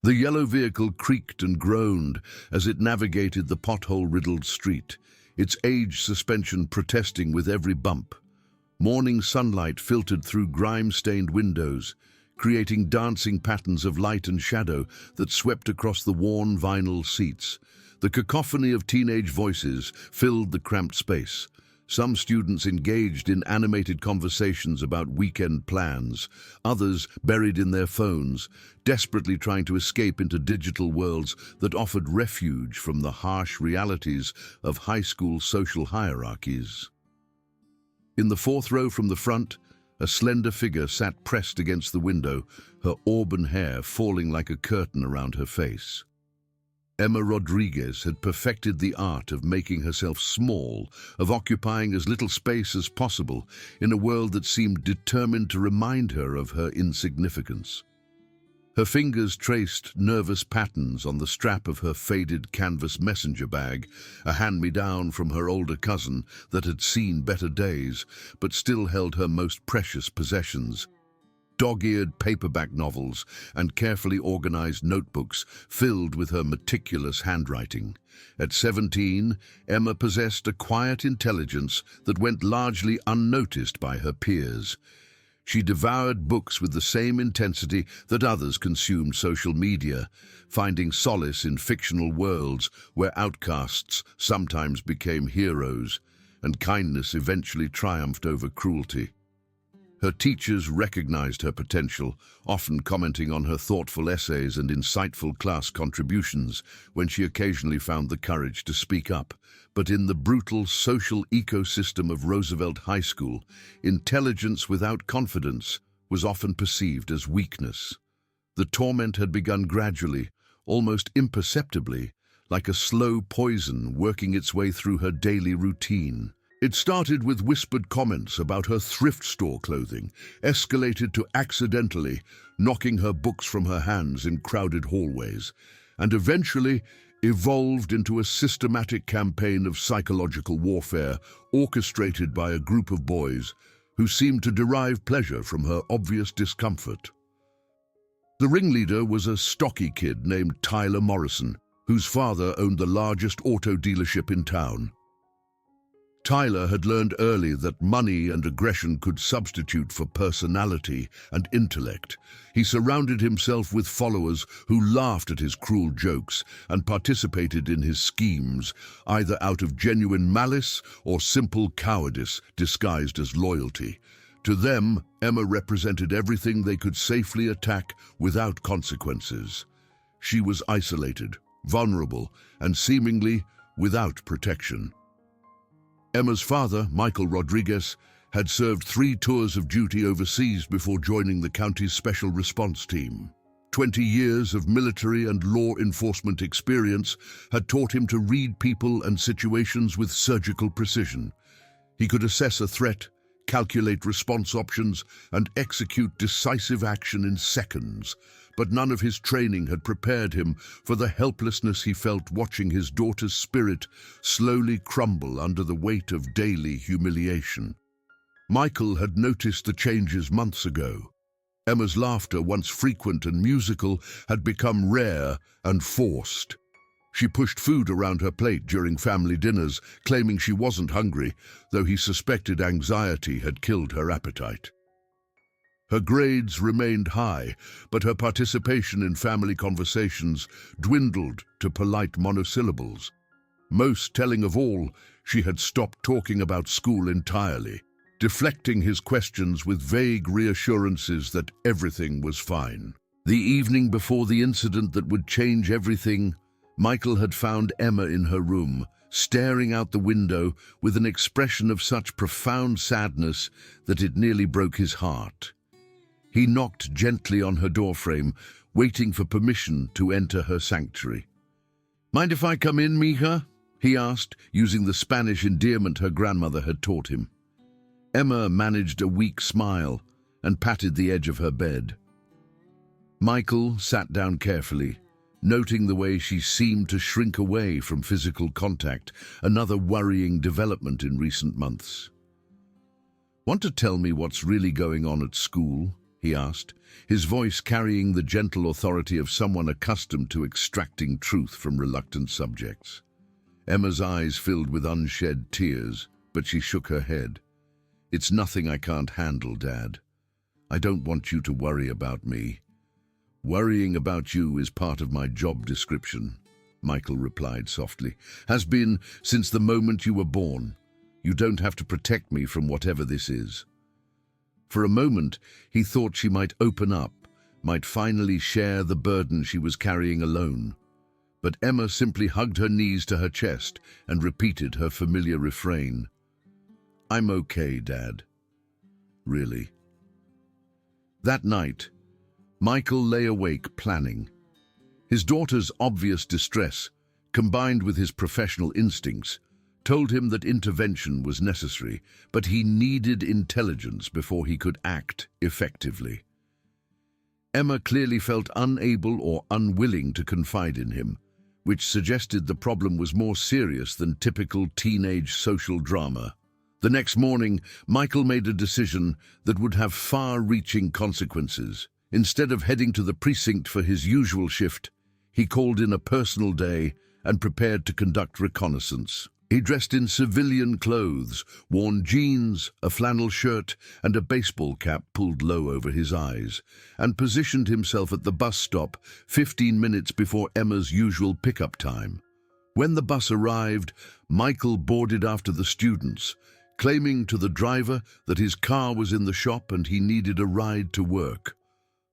The yellow vehicle creaked and groaned as it navigated the pothole-riddled street, its aged suspension protesting with every bump. Morning sunlight filtered through grime-stained windows, creating dancing patterns of light and shadow that swept across the worn vinyl seats. The cacophony of teenage voices filled the cramped space. Some students engaged in animated conversations about weekend plans, others buried in their phones, desperately trying to escape into digital worlds that offered refuge from the harsh realities of high school social hierarchies. In the fourth row from the front, a slender figure sat pressed against the window, her auburn hair falling like a curtain around her face. Emma Rodriguez had perfected the art of making herself small, of occupying as little space as possible in a world that seemed determined to remind her of her insignificance. Her fingers traced nervous patterns on the strap of her faded canvas messenger bag, a hand-me-down from her older cousin that had seen better days, but still held her most precious possessions. Dog-eared paperback novels and carefully organized notebooks filled with her meticulous handwriting. At 17, Emma possessed a quiet intelligence that went largely unnoticed by her peers. She devoured books with the same intensity that others consumed social media, finding solace in fictional worlds where outcasts sometimes became heroes, and kindness eventually triumphed over cruelty. Her teachers recognized her potential, often commenting on her thoughtful essays and insightful class contributions when she occasionally found the courage to speak up. But in the brutal social ecosystem of Roosevelt High School, intelligence without confidence was often perceived as weakness. The torment had begun gradually, almost imperceptibly, like a slow poison working its way through her daily routine. It started with whispered comments about her thrift store clothing, escalated to accidentally knocking her books from her hands in crowded hallways, and eventually evolved into a systematic campaign of psychological warfare orchestrated by a group of boys who seemed to derive pleasure from her obvious discomfort. The ringleader was a stocky kid named Tyler Morrison, whose father owned the largest auto dealership in town. Tyler had learned early that money and aggression could substitute for personality and intellect. He surrounded himself with followers who laughed at his cruel jokes and participated in his schemes, either out of genuine malice or simple cowardice disguised as loyalty. To them, Emma represented everything they could safely attack without consequences. She was isolated, vulnerable, and seemingly without protection. Emma's father, Michael Rodriguez, had served 3 tours of duty overseas before joining the county's special response team. 20 years of military and law enforcement experience had taught him to read people and situations with surgical precision. He could assess a threat, calculate response options, and execute decisive action in seconds. But none of his training had prepared him for the helplessness he felt watching his daughter's spirit slowly crumble under the weight of daily humiliation. Michael had noticed the changes months ago. Emma's laughter, once frequent and musical, had become rare and forced. She pushed food around her plate during family dinners, claiming she wasn't hungry, though he suspected anxiety had killed her appetite. Her grades remained high, but her participation in family conversations dwindled to polite monosyllables. Most telling of all, she had stopped talking about school entirely, deflecting his questions with vague reassurances that everything was fine. The evening before the incident that would change everything, Michael had found Emma in her room, staring out the window with an expression of such profound sadness that it nearly broke his heart. He knocked gently on her doorframe, waiting for permission to enter her sanctuary. "Mind if I come in, mija?" he asked, using the Spanish endearment her grandmother had taught him. Emma managed a weak smile and patted the edge of her bed. Michael sat down carefully, noting the way she seemed to shrink away from physical contact, another worrying development in recent months. "Want to tell me what's really going on at school?" he asked, his voice carrying the gentle authority of someone accustomed to extracting truth from reluctant subjects. Emma's eyes filled with unshed tears, but she shook her head. "It's nothing I can't handle, Dad. I don't want you to worry about me." "Worrying about you is part of my job description," Michael replied softly. "Has been since the moment you were born. You don't have to protect me from whatever this is." For a moment, he thought she might open up, might finally share the burden she was carrying alone. But Emma simply hugged her knees to her chest and repeated her familiar refrain. "I'm okay, Dad. Really." That night, Michael lay awake planning. His daughter's obvious distress, combined with his professional instincts, told him that intervention was necessary, but he needed intelligence before he could act effectively. Emma clearly felt unable or unwilling to confide in him, which suggested the problem was more serious than typical teenage social drama. The next morning, Michael made a decision that would have far-reaching consequences. Instead of heading to the precinct for his usual shift, he called in a personal day and prepared to conduct reconnaissance. He dressed in civilian clothes, worn jeans, a flannel shirt, and a baseball cap pulled low over his eyes, and positioned himself at the bus stop 15 minutes before Emma's usual pickup time. When the bus arrived, Michael boarded after the students, claiming to the driver that his car was in the shop and he needed a ride to work.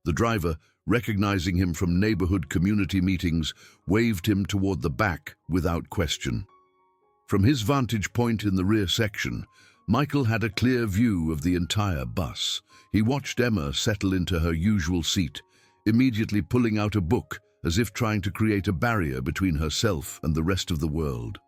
The driver, recognizing him from neighborhood community meetings, waved him toward the back without question. From his vantage point in the rear section, Michael had a clear view of the entire bus. He watched Emma settle into her usual seat, immediately pulling out a book as if trying to create a barrier between herself and the rest of the world.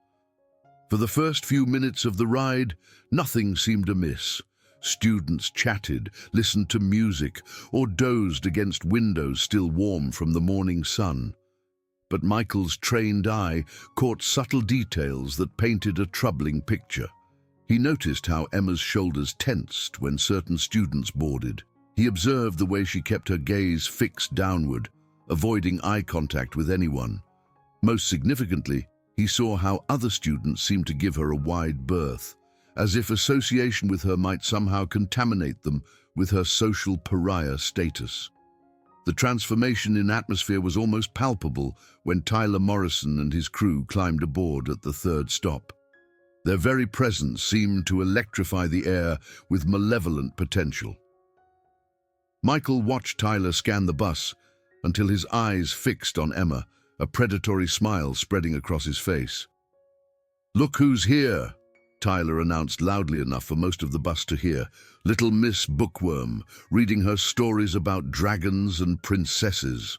For the first few minutes of the ride, nothing seemed amiss. Students chatted, listened to music, or dozed against windows still warm from the morning sun. But Michael's trained eye caught subtle details that painted a troubling picture. He noticed how Emma's shoulders tensed when certain students boarded. He observed the way she kept her gaze fixed downward, avoiding eye contact with anyone. Most significantly, he saw how other students seemed to give her a wide berth, as if association with her might somehow contaminate them with her social pariah status. The transformation in atmosphere was almost palpable when Tyler Morrison and his crew climbed aboard at the third stop. Their very presence seemed to electrify the air with malevolent potential. Michael watched Tyler scan the bus until his eyes fixed on Emma, a predatory smile spreading across his face. "Look who's here," Tyler announced loudly enough for most of the bus to hear. Little Miss Bookworm, reading her stories about dragons and princesses.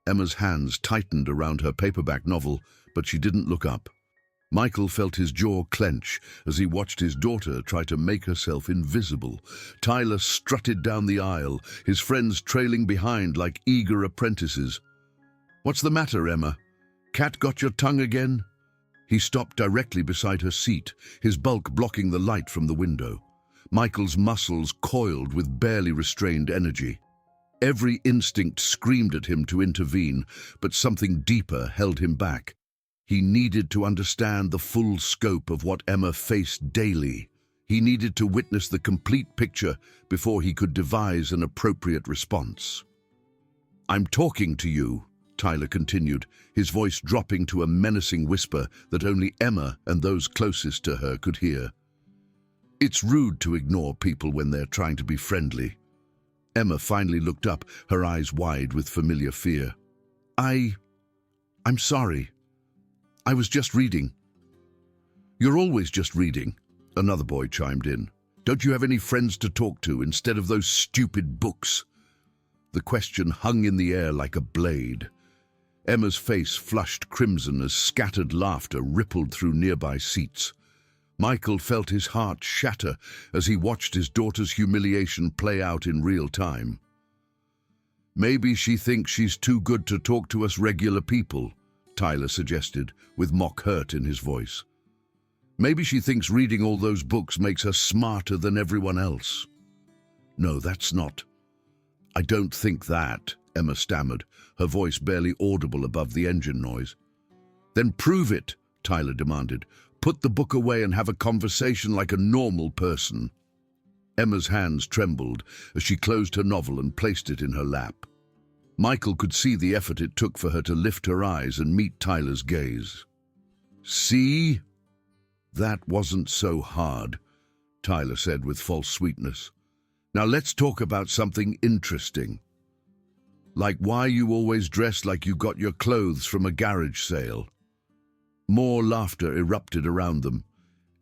Emma's hands tightened around her paperback novel, but she didn't look up. Michael felt his jaw clench as he watched his daughter try to make herself invisible. Tyler strutted down the aisle, his friends trailing behind like eager apprentices. "What's the matter, Emma? Cat got your tongue again?" He stopped directly beside her seat, his bulk blocking the light from the window. Michael's muscles coiled with barely restrained energy. Every instinct screamed at him to intervene, but something deeper held him back. He needed to understand the full scope of what Emma faced daily. He needed to witness the complete picture before he could devise an appropriate response. "I'm talking to you," Tyler continued, his voice dropping to a menacing whisper that only Emma and those closest to her could hear. "It's rude to ignore people when they're trying to be friendly." Emma finally looked up, her eyes wide with familiar fear. I'm sorry. I was just reading." "You're always just reading," another boy chimed in. "Don't you have any friends to talk to instead of those stupid books?" The question hung in the air like a blade. Emma's face flushed crimson as scattered laughter rippled through nearby seats. Michael felt his heart shatter as he watched his daughter's humiliation play out in real time. "Maybe she thinks she's too good to talk to us regular people," Tyler suggested, with mock hurt in his voice. "Maybe she thinks reading all those books makes her smarter than everyone else." "No, that's not." I don't think that, Emma stammered, her voice barely audible above the engine noise. Then prove it, Tyler demanded. Put the book away and have a conversation like a normal person. Emma's hands trembled as she closed her novel and placed it in her lap. Michael could see the effort it took for her to lift her eyes and meet Tyler's gaze. See? That wasn't so hard, Tyler said with false sweetness. Now let's talk about something interesting. Like why you always dress like you got your clothes from a garage sale. More laughter erupted around them.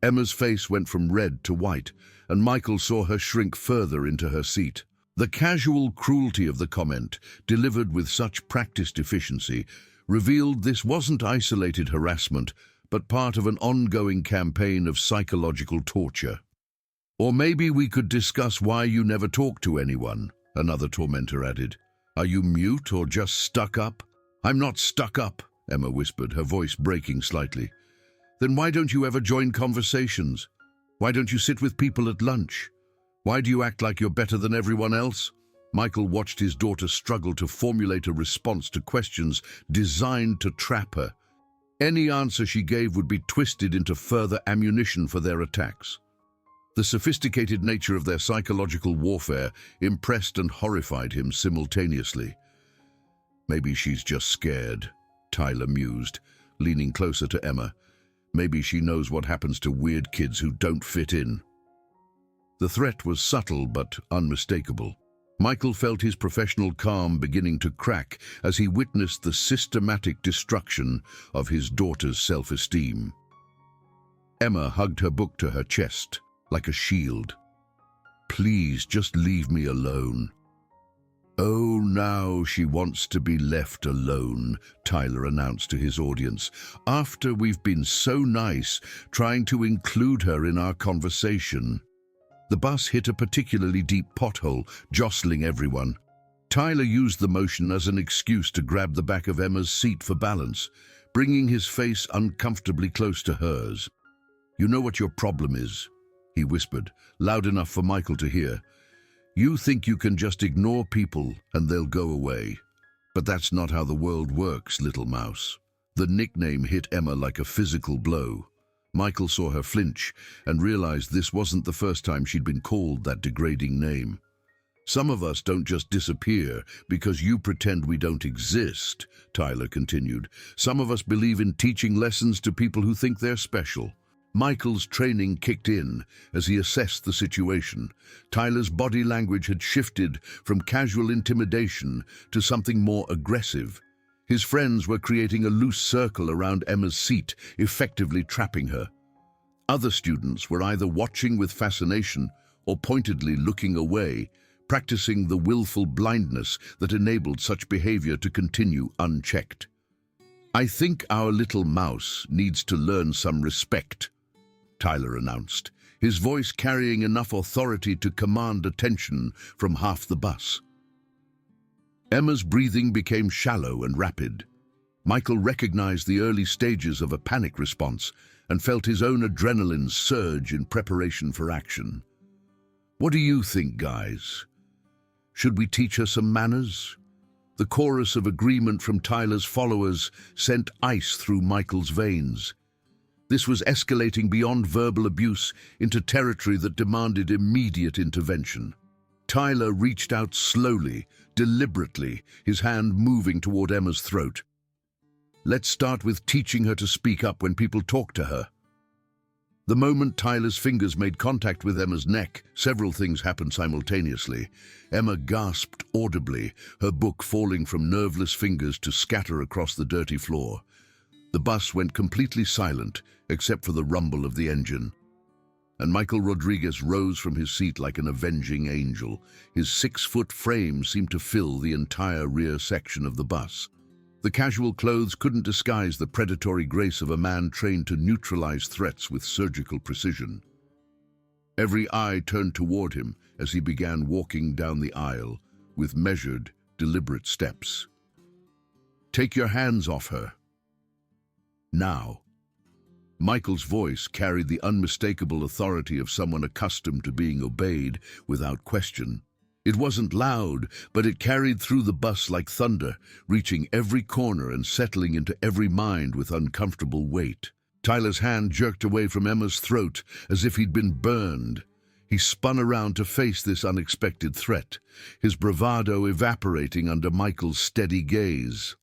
Emma's face went from red to white, and Michael saw her shrink further into her seat. The casual cruelty of the comment, delivered with such practiced efficiency, revealed this wasn't isolated harassment, but part of an ongoing campaign of psychological torture. Or maybe we could discuss why you never talk to anyone, another tormentor added. Are you mute or just stuck up? I'm not stuck up, Emma whispered, her voice breaking slightly. Then why don't you ever join conversations? Why don't you sit with people at lunch? Why do you act like you're better than everyone else? Michael watched his daughter struggle to formulate a response to questions designed to trap her. Any answer she gave would be twisted into further ammunition for their attacks. The sophisticated nature of their psychological warfare impressed and horrified him simultaneously. Maybe she's just scared, Tyler mused, leaning closer to Emma. Maybe she knows what happens to weird kids who don't fit in. The threat was subtle but unmistakable. Michael felt his professional calm beginning to crack as he witnessed the systematic destruction of his daughter's self-esteem. Emma hugged her book to her chest, like a shield. Please, just leave me alone. Oh, now she wants to be left alone, Tyler announced to his audience, after we've been so nice trying to include her in our conversation. The bus hit a particularly deep pothole, jostling everyone. Tyler used the motion as an excuse to grab the back of Emma's seat for balance, bringing his face uncomfortably close to hers. You know what your problem is, he whispered, loud enough for Michael to hear. You think you can just ignore people and they'll go away. But that's not how the world works, little mouse. The nickname hit Emma like a physical blow. Michael saw her flinch and realized this wasn't the first time she'd been called that degrading name. Some of us don't just disappear because you pretend we don't exist, Tyler continued. Some of us believe in teaching lessons to people who think they're special. Michael's training kicked in as he assessed the situation. Tyler's body language had shifted from casual intimidation to something more aggressive. His friends were creating a loose circle around Emma's seat, effectively trapping her. Other students were either watching with fascination or pointedly looking away, practicing the willful blindness that enabled such behavior to continue unchecked. I think our little mouse needs to learn some respect, Tyler announced, his voice carrying enough authority to command attention from half the bus. Emma's breathing became shallow and rapid. Michael recognized the early stages of a panic response and felt his own adrenaline surge in preparation for action. What do you think, guys? Should we teach her some manners? The chorus of agreement from Tyler's followers sent ice through Michael's veins. This was escalating beyond verbal abuse into territory that demanded immediate intervention. Tyler reached out slowly, deliberately, his hand moving toward Emma's throat. Let's start with teaching her to speak up when people talk to her. The moment Tyler's fingers made contact with Emma's neck, several things happened simultaneously. Emma gasped audibly, her book falling from nerveless fingers to scatter across the dirty floor. The bus went completely silent, except for the rumble of the engine. And Michael Rodriguez rose from his seat like an avenging angel. His 6-foot frame seemed to fill the entire rear section of the bus. The casual clothes couldn't disguise the predatory grace of a man trained to neutralize threats with surgical precision. Every eye turned toward him as he began walking down the aisle with measured, deliberate steps. Take your hands off her. Now. Michael's voice carried the unmistakable authority of someone accustomed to being obeyed without question. It wasn't loud, but it carried through the bus like thunder, reaching every corner and settling into every mind with uncomfortable weight. Tyler's hand jerked away from Emma's throat as if he'd been burned. He spun around to face this unexpected threat, his bravado evaporating under Michael's steady gaze.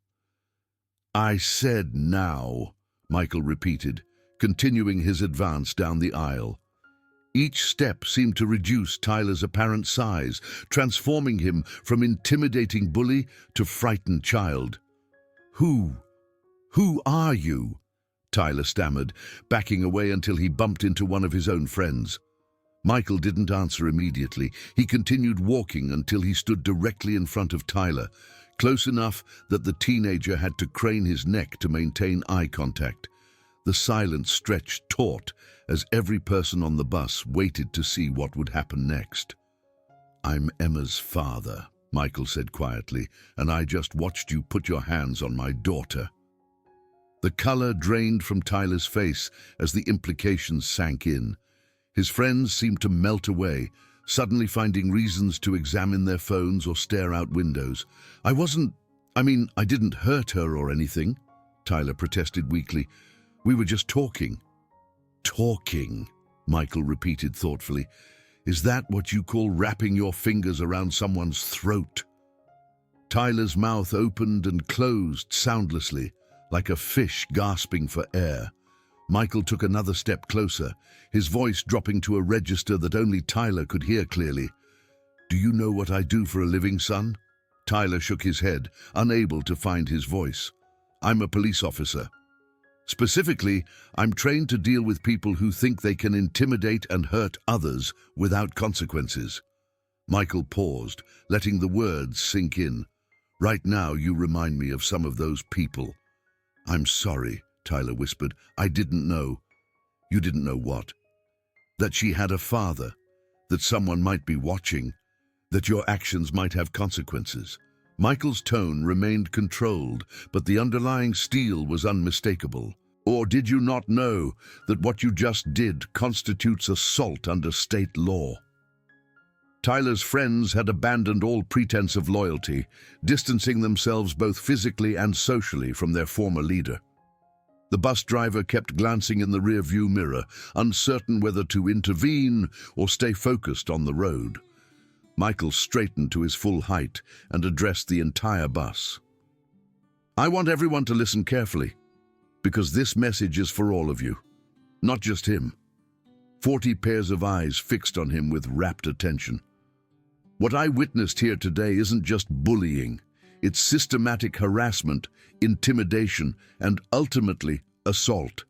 "I said now," Michael repeated, continuing his advance down the aisle. Each step seemed to reduce Tyler's apparent size, transforming him from intimidating bully to frightened child. Who are you?" Tyler stammered, backing away until he bumped into one of his own friends. Michael didn't answer immediately. He continued walking until he stood directly in front of Tyler, close enough that the teenager had to crane his neck to maintain eye contact. The silence stretched taut as every person on the bus waited to see what would happen next. "I'm Emma's father," Michael said quietly, "and I just watched you put your hands on my daughter." The color drained from Tyler's face as the implications sank in. His friends seemed to melt away, suddenly finding reasons to examine their phones or stare out windows. I didn't hurt her or anything," Tyler protested weakly. "We were just talking." "Talking," Michael repeated thoughtfully. "Is that what you call wrapping your fingers around someone's throat?" Tyler's mouth opened and closed soundlessly, like a fish gasping for air. Michael took another step closer, his voice dropping to a register that only Tyler could hear clearly. "Do you know what I do for a living, son?" Tyler shook his head, unable to find his voice. "I'm a police officer. Specifically, I'm trained to deal with people who think they can intimidate and hurt others without consequences." Michael paused, letting the words sink in. "Right now, you remind me of some of those people." "I'm sorry," Tyler whispered. "I didn't know." "You didn't know what?" "That she had a father, that someone might be watching, that your actions might have consequences." Michael's tone remained controlled, but the underlying steel was unmistakable. "Or did you not know that what you just did constitutes assault under state law?" Tyler's friends had abandoned all pretense of loyalty, distancing themselves both physically and socially from their former leader. The bus driver kept glancing in the rearview mirror, uncertain whether to intervene or stay focused on the road. Michael straightened to his full height and addressed the entire bus. "I want everyone to listen carefully, because this message is for all of you, not just him." 40 pairs of eyes fixed on him with rapt attention. "What I witnessed here today isn't just bullying. It's systematic harassment, intimidation, and ultimately assault.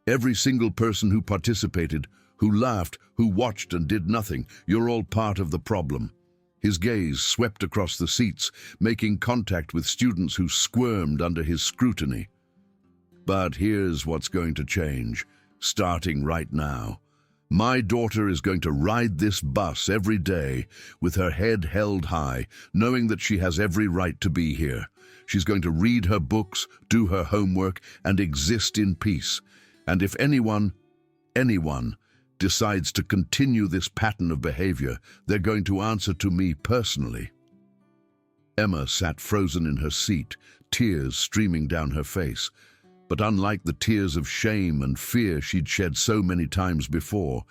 Every single person who participated, who laughed, who watched and did nothing, you're all part of the problem." His gaze swept across the seats, making contact with students who squirmed under his scrutiny. "But here's what's going to change, starting right now. My daughter is going to ride this bus every day with her head held high, knowing that she has every right to be here. She's going to read her books, do her homework, and exist in peace. And if anyone decides to continue this pattern of behavior, they're going to answer to me personally." Emma sat frozen in her seat, tears streaming down her face. But unlike the tears of shame and fear she'd shed so many times before,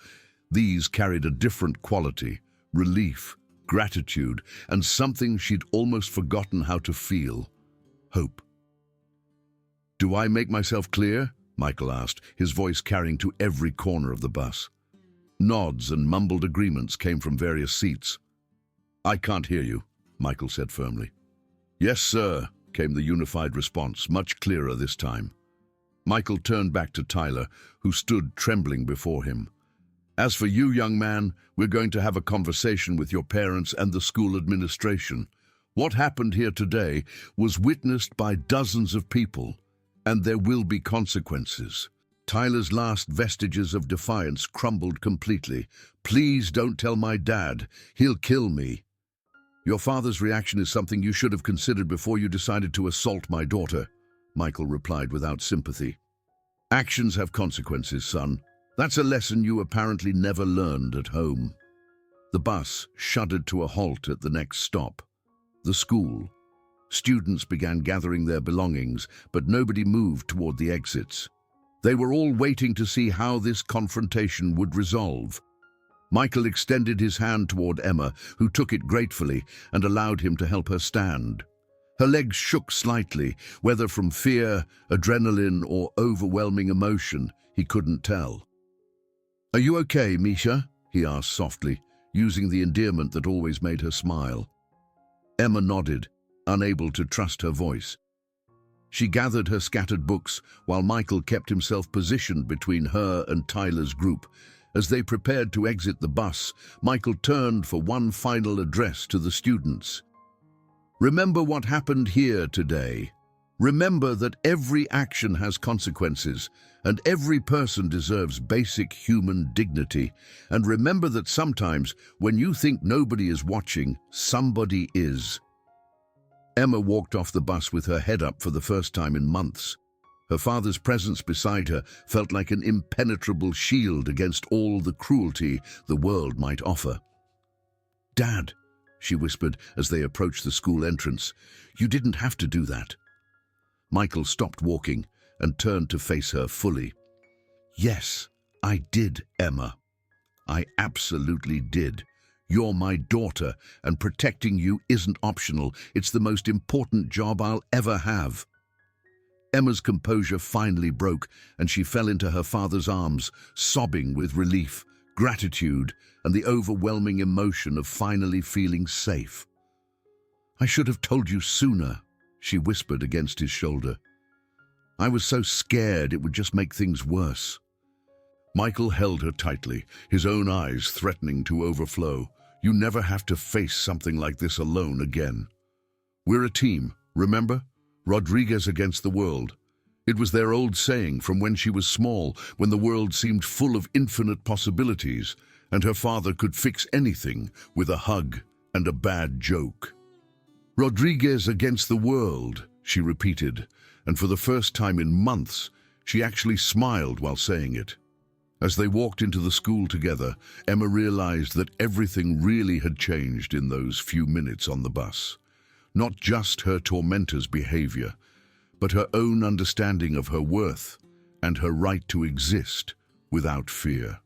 these carried a different quality: relief, gratitude, and something she'd almost forgotten how to feel: hope. "Do I make myself clear?" Michael asked, his voice carrying to every corner of the bus. Nods and mumbled agreements came from various seats. "I can't hear you," Michael said firmly. "Yes, sir," came the unified response, much clearer this time. Michael turned back to Tyler, who stood trembling before him. "As for you, young man, we're going to have a conversation with your parents and the school administration. What happened here today was witnessed by dozens of people, and there will be consequences." Tyler's last vestiges of defiance crumbled completely. "Please don't tell my dad. He'll kill me." "Your father's reaction is something you should have considered before you decided to assault my daughter," Michael replied without sympathy. "Actions have consequences, son. That's a lesson you apparently never learned at home." The bus shuddered to a halt at the next stop, the school. Students began gathering their belongings, but nobody moved toward the exits. They were all waiting to see how this confrontation would resolve. Michael extended his hand toward Emma, who took it gratefully and allowed him to help her stand. Her legs shook slightly, whether from fear, adrenaline, or overwhelming emotion, he couldn't tell. "Are you okay, Misha?" he asked softly, using the endearment that always made her smile. Emma nodded, unable to trust her voice. She gathered her scattered books while Michael kept himself positioned between her and Tyler's group. As they prepared to exit the bus, Michael turned for one final address to the students. "Remember what happened here today. Remember that every action has consequences, and every person deserves basic human dignity. And remember that sometimes, when you think nobody is watching, somebody is." Emma walked off the bus with her head up for the first time in months. Her father's presence beside her felt like an impenetrable shield against all the cruelty the world might offer. "Dad," she whispered as they approached the school entrance, "you didn't have to do that." Michael stopped walking and turned to face her fully. "Yes, I did, Emma. I absolutely did. You're my daughter, and protecting you isn't optional. It's the most important job I'll ever have." Emma's composure finally broke, and she fell into her father's arms, sobbing with relief, gratitude, and the overwhelming emotion of finally feeling safe. "I should have told you sooner," she whispered against his shoulder. "I was so scared it would just make things worse." Michael held her tightly, his own eyes threatening to overflow. "You never have to face something like this alone again. We're a team, remember? Rodriguez against the world. It was their old saying from when she was small, when the world seemed full of infinite possibilities, and her father could fix anything with a hug and a bad joke. Rodriguez against the world, she repeated, and for the first time in months, she actually smiled while saying it. As they walked into the school together, Emma realized that everything really had changed in those few minutes on the bus. Not just her tormentor's behavior, but her own understanding of her worth and her right to exist without fear.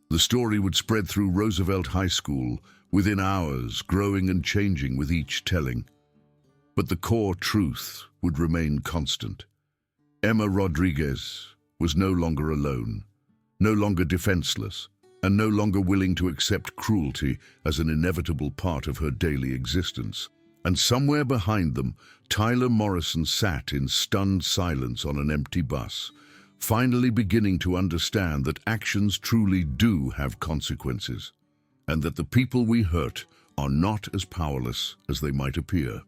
The story would spread through Roosevelt High School within hours, growing and changing with each telling. But the core truth would remain constant. Emma Rodriguez was no longer alone, no longer defenseless, and no longer willing to accept cruelty as an inevitable part of her daily existence. And somewhere behind them, Tyler Morrison sat in stunned silence on an empty bus, finally beginning to understand that actions truly do have consequences, and that the people we hurt are not as powerless as they might appear.